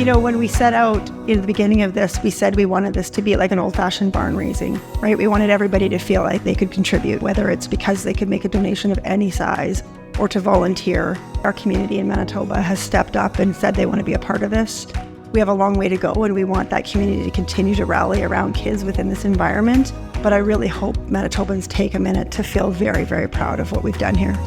You know, when we set out in the beginning of this, we said we wanted this to be like an old-fashioned barn raising, right? We wanted everybody to feel like they could contribute, whether it's because they could make a donation of any size or to volunteer. Our community in Manitoba has stepped up and said they want to be a part of this. We have a long way to go, and we want that community to continue to rally around kids within this environment. But I really hope Manitobans take a minute to feel very, very proud of what we've done here.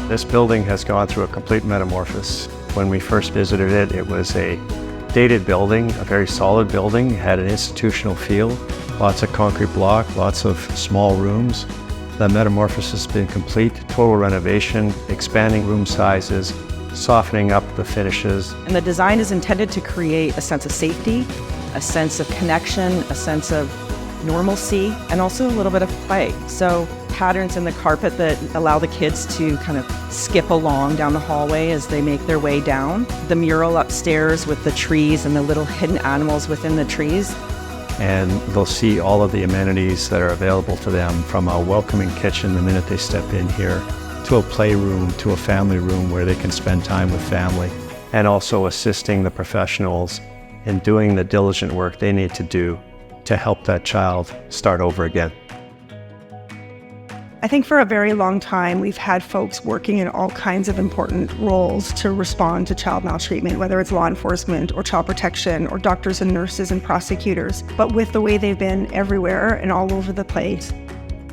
This building has gone through a complete metamorphosis. When we first visited it, it was a dated building, a very solid building, had an institutional feel, lots of concrete block, lots of small rooms. That metamorphosis has been complete, total renovation, expanding room sizes, softening up the finishes. And the design is intended to create a sense of safety, a sense of connection, a sense of normalcy, and also a little bit of play. So patterns in the carpet that allow the kids to kind of skip along down the hallway as they make their way down. The mural upstairs with the trees and the little hidden animals within the trees. And they'll see all of the amenities that are available to them, from a welcoming kitchen the minute they step in here, to a playroom, to a family room where they can spend time with family, and also assisting the professionals in doing the diligent work they need to do to help that child start over again. I think for a very long time, we've had folks working in all kinds of important roles to respond to child maltreatment, whether it's law enforcement or child protection or doctors and nurses and prosecutors. But with the way they've been everywhere and all over the place,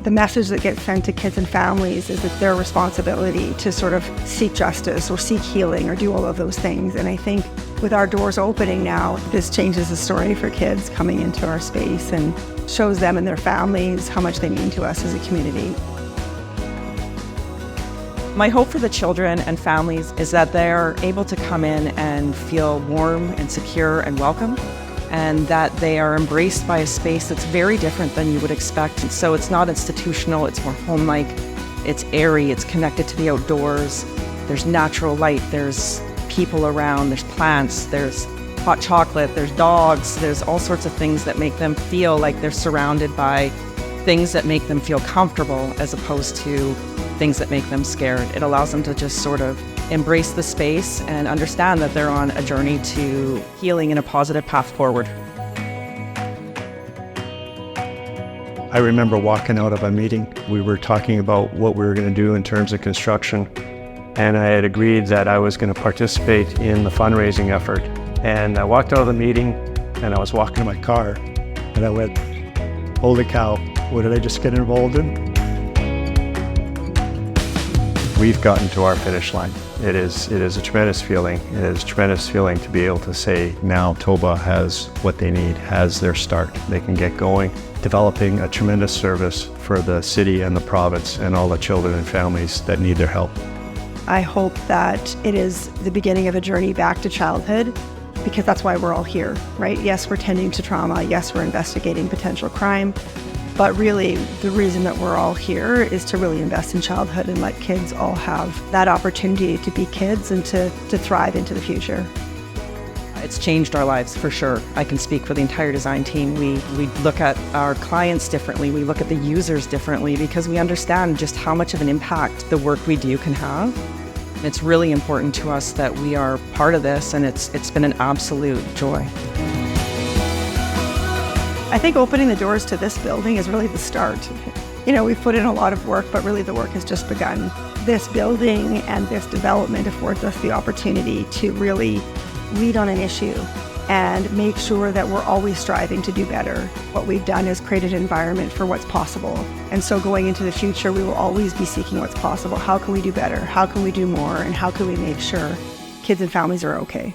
the message that gets sent to kids and families is it's their responsibility to sort of seek justice or seek healing or do all of those things. And I think with our doors opening now, this changes the story for kids coming into our space and shows them and their families how much they mean to us as a community. My hope for the children and families is that they're able to come in and feel warm and secure and welcome, and that they are embraced by a space that's very different than you would expect. So it's not institutional, it's more home-like, it's airy, it's connected to the outdoors, there's natural light, there's people around, there's plants, there's hot chocolate, there's dogs, there's all sorts of things that make them feel like they're surrounded by things that make them feel comfortable as opposed to things that make them scared. It allows them to just sort of embrace the space and understand that they're on a journey to healing and a positive path forward. I remember walking out of a meeting. We were talking about what we were going to do in terms of construction, and I had agreed that I was going to participate in the fundraising effort. And I walked out of the meeting, and I was walking to my car, and I went, holy cow, what did I just get involved in? We've gotten to our finish line. It is a tremendous feeling. It is a tremendous feeling to be able to say now Toba has what they need, has their start. They can get going, developing a tremendous service for the city and the province and all the children and families that need their help. I hope that it is the beginning of a journey back to childhood, because that's why we're all here, right? Yes, we're tending to trauma. Yes, we're investigating potential crime. But really, the reason that we're all here is to really invest in childhood and let kids all have that opportunity to be kids and to thrive into the future. It's changed our lives for sure. I can speak for the entire design team. We look at our clients differently. We look at the users differently because we understand just how much of an impact the work we do can have. It's really important to us that we are part of this, and it's been an absolute joy. I think opening the doors to this building is really the start. You know, we've put in a lot of work, but really the work has just begun. This building and this development affords us the opportunity to really lead on an issue and make sure that we're always striving to do better. What we've done is create an environment for what's possible. And so going into the future, we will always be seeking what's possible. How can we do better? How can we do more? And how can we make sure kids and families are okay?